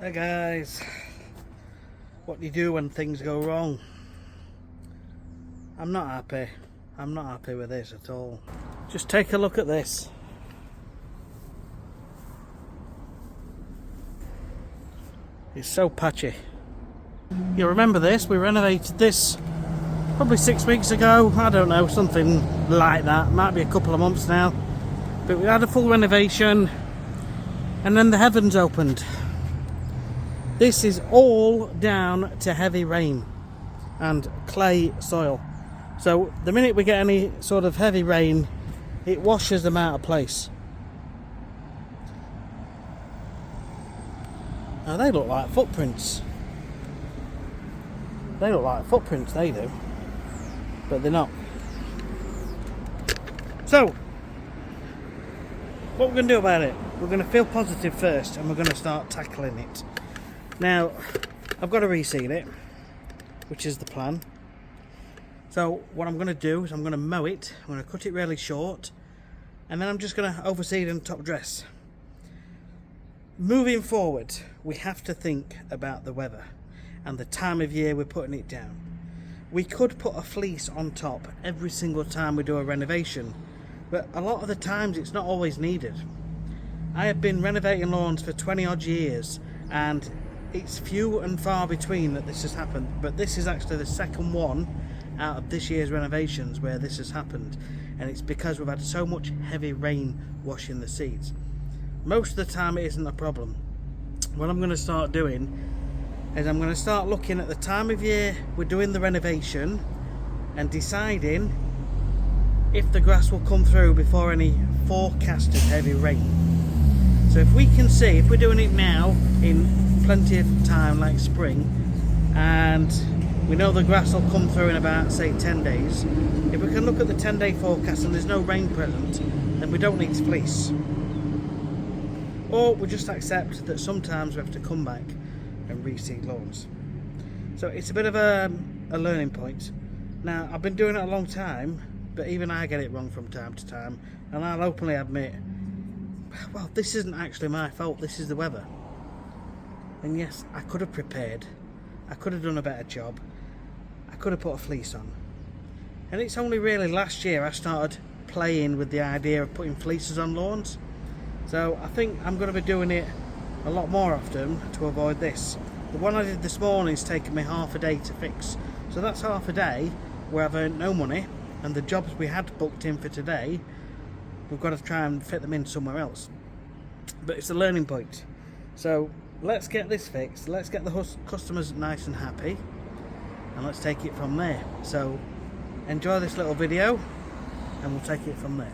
Hey guys, what do you do when things go wrong? I'm not happy with this at all. Just take a look at this. It's so patchy. You remember this? We renovated this probably 6 weeks ago. I don't know, something like that. Might be a couple of months now. But we had a full renovation and then the heavens opened. This is all down to heavy rain and clay soil. So the minute we get any sort of heavy rain, it washes them out of place. Now they look like footprints. They look like footprints, they do. But they're not. So, what we're going to do about it? We're going to feel positive first and we're going to start tackling it. Now, I've got to reseed it, which is the plan. So what I'm going to do is I'm going to mow it, I'm going to cut it really short, and then I'm just going to overseed and top dress. Moving forward, we have to think about the weather and the time of year we're putting it down. We could put a fleece on top every single time we do a renovation, but a lot of the times it's not always needed. I have been renovating lawns for 20 odd years and it's few and far between that this has happened, but this is actually the second one out of this year's renovations where this has happened, and it's because we've had so much heavy rain washing the seeds. Most of the time it isn't a problem. What I'm going to start doing is I'm going to start looking at the time of year we're doing the renovation and deciding if the grass will come through before any forecasted heavy rain. So if we can see, if we're doing it now in plenty of time like spring and we know the grass will come through in about say 10 days, if we can look at the 10-day forecast and there's no rain present, then we don't need to fleece. Or we just accept that sometimes we have to come back and reseed lawns. So it's a bit of a learning point. Now I've been doing it a long time, but even I get it wrong from time to time, and I'll openly admit, well, this isn't actually my fault, this is the weather. And yes, I could have prepared, I could have done a better job, I could have put a fleece on. And it's only really last year I started playing with the idea of putting fleeces on lawns. So I think I'm going to be doing it a lot more often to avoid this. The one I did this morning is taking me half a day to fix. So that's half a day where I've earned no money, and the jobs we had booked in for today, we've got to try and fit them in somewhere else. But it's a learning point. So let's get this fixed, let's get the customers nice and happy, and let's take it from there. So enjoy this little video and we'll take it from there.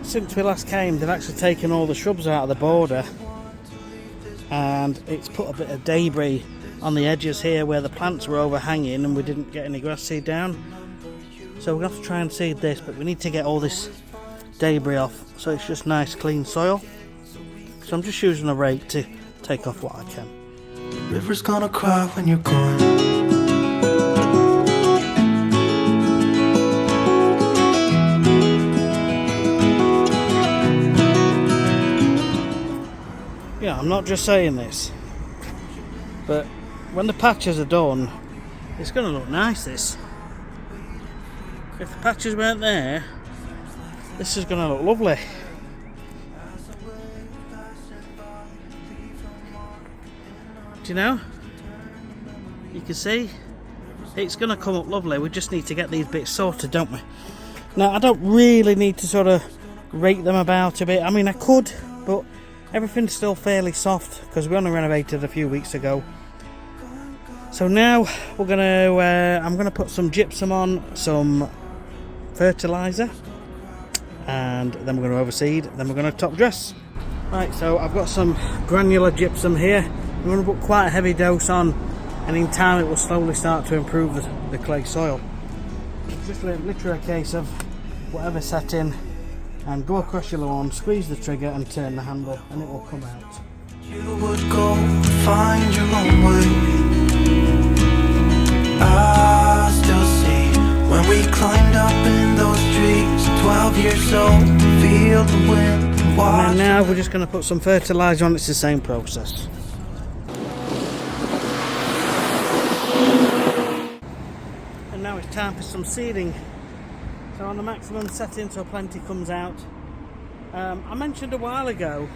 Since we last came, they've actually taken all the shrubs out of the border and it's put a bit of debris on the edges here where the plants were overhanging and we didn't get any grass seed down. So we're going to have to try and seed this, but we need to get all this debris off so it's just nice clean soil. So I'm just using a rake to take off what I can. The river's gonna cry when you're gone. Yeah, I'm not just saying this, but when the patches are done, it's going to look nice, this. If the patches weren't there, this is going to look lovely. Do you know? You can see, it's going to come up lovely. We just need to get these bits sorted, don't we? Now, I don't really need to sort of rake them about a bit. I mean, I could, but everything's still fairly soft because we only renovated a few weeks ago. So now we're gonna I'm gonna put some gypsum on, some fertilizer, and then we're gonna overseed, then we're gonna top dress. Right, so I've got some granular gypsum here. I'm gonna put quite a heavy dose on, and in time it will slowly start to improve the clay soil. It's just literally a case of whatever setting and go across your lawn, squeeze the trigger and turn the handle and it will come out. You would go find your own way. I still see when we climbed up in those trees, 12 years old, feel the wind. And then now we're just going to put some fertiliser on. It's the same process. And now it's time for some seeding. So on the maximum setting so plenty comes out. I mentioned a while ago,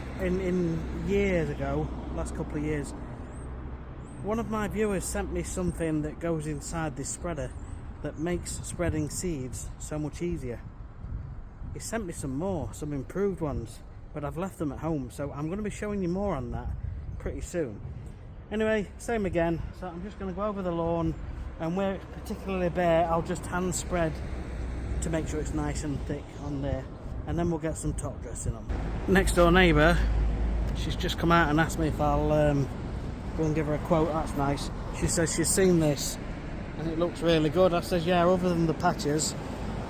years ago, last couple of years, one of my viewers sent me something that goes inside this spreader that makes spreading seeds so much easier. He sent me some improved ones, but I've left them at home, so I'm going to be showing you more on that pretty soon. Anyway, same again, so I'm just going to go over the lawn, and where it's particularly bare I'll just hand spread to make sure it's nice and thick on there, and then we'll get some top dressing on. Next door neighbour, she's just come out and asked me if I'll go and give her a quote. That's nice. She says she's seen this and it looks really good. I says yeah, other than the patches.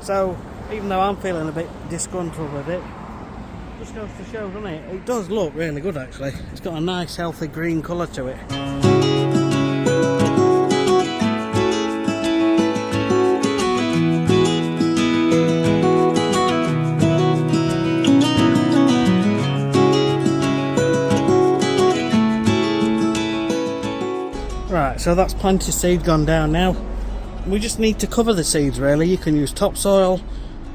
So even though I'm feeling a bit disgruntled with it, just goes to show, doesn't it? It does look really good actually. It's got a nice healthy green colour to it. Right, so that's plenty of seed gone down now. We just need to cover the seeds really. You can use topsoil,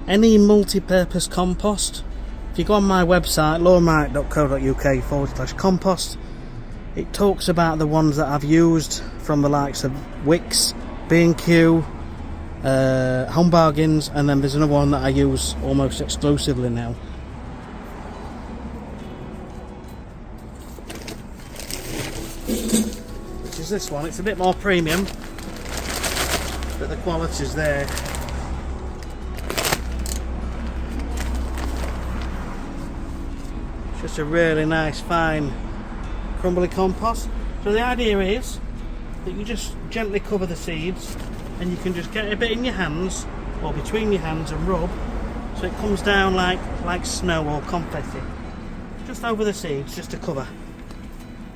any multi-purpose compost. If you go on my website, lawrence.co.uk/compost, it talks about the ones that I've used from the likes of Wicks, B&Q, Home Bargains, and then there's another one that I use almost exclusively now. This one, it's a bit more premium, but the quality's there. It's just a really nice fine crumbly compost. So the idea is that you just gently cover the seeds and you can just get a bit in your hands or between your hands and rub so it comes down like snow or confetti just over the seeds, just to cover.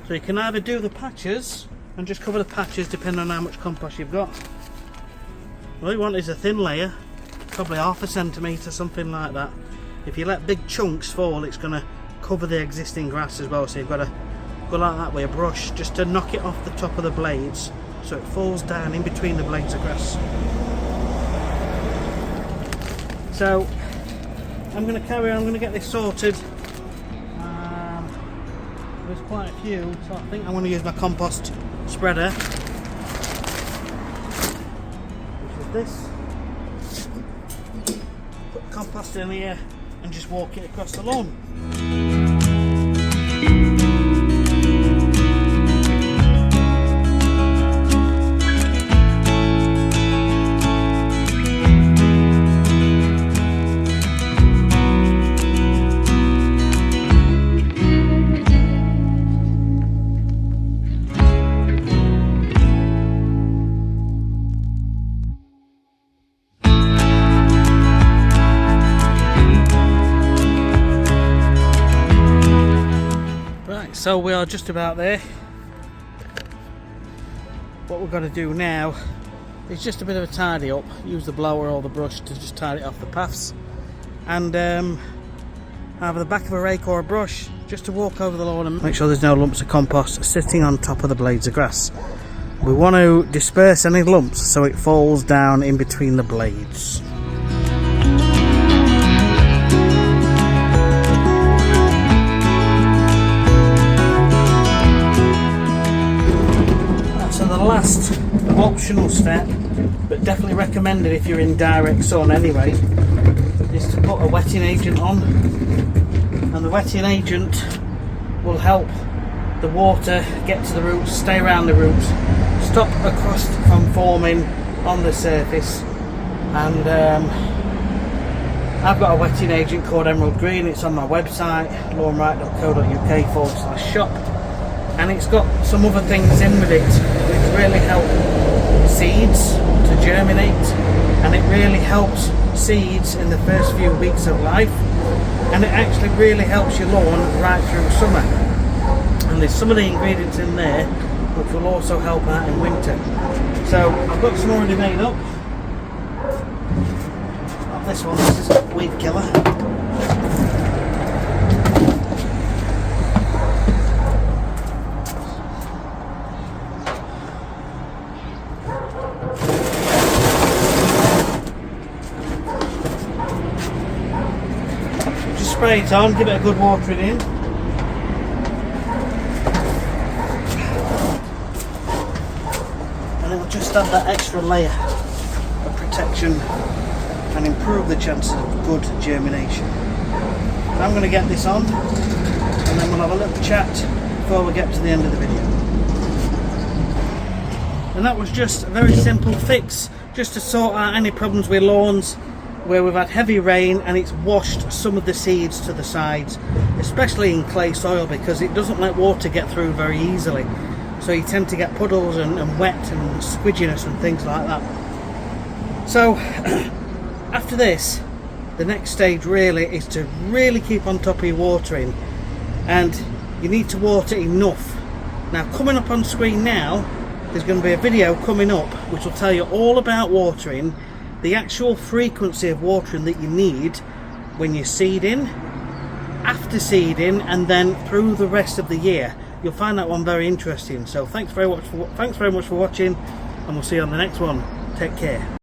So you can either do the patches and just cover the patches depending on how much compost you've got. All you want is a thin layer, probably half a centimetre, something like that. If you let big chunks fall, it's going to cover the existing grass as well, so you've got to go like that with a brush just to knock it off the top of the blades so it falls down in between the blades of grass. So I'm going to carry on, I'm going to get this sorted. There's quite a few, so I think I'm going to use my compost spreader, which is this. Put the compost in here and just walk it across the lawn. So we are just about there. What we're going to do now is just a bit of a tidy up. Use the blower or the brush to just tidy it off the paths, and either the back of a rake or a brush just to walk over the lawn and make sure there's no lumps of compost sitting on top of the blades of grass. We want to disperse any lumps so it falls down in between the blades. The last optional step, but definitely recommended if you're in direct sun anyway, is to put a wetting agent on, and the wetting agent will help the water get to the roots, stay around the roots, stop a crust from forming on the surface. And I've got a wetting agent called Emerald Green. It's on my website, lawrence.co.uk/shop, and it's got some other things in with it which really help seeds to germinate, and it really helps seeds in the first few weeks of life. and it actually really helps your lawn right through summer. And there's some of the ingredients in there which will also help out in winter. So I've got some already made up. Not this one, this is a weed killer. Just spray it on, give it a good watering in. Just add that extra layer of protection and improve the chances of good germination. I'm going to get this on and then we'll have a little chat before we get to the end of the video. And that was just a very simple fix, just to sort out any problems with lawns where we've had heavy rain and it's washed some of the seeds to the sides, especially in clay soil, because it doesn't let water get through very easily. So you tend to get puddles and wet and squidginess and things like that. So after this, the next stage really is to really keep on top of your watering, and you need to water enough. Now coming up on screen now, there's going to be a video coming up which will tell you all about watering, the actual frequency of watering that you need when you're seeding, after seeding, and then through the rest of the year. You'll find that one very interesting. So thanks very much for watching, and we'll see you on the next one. Take care.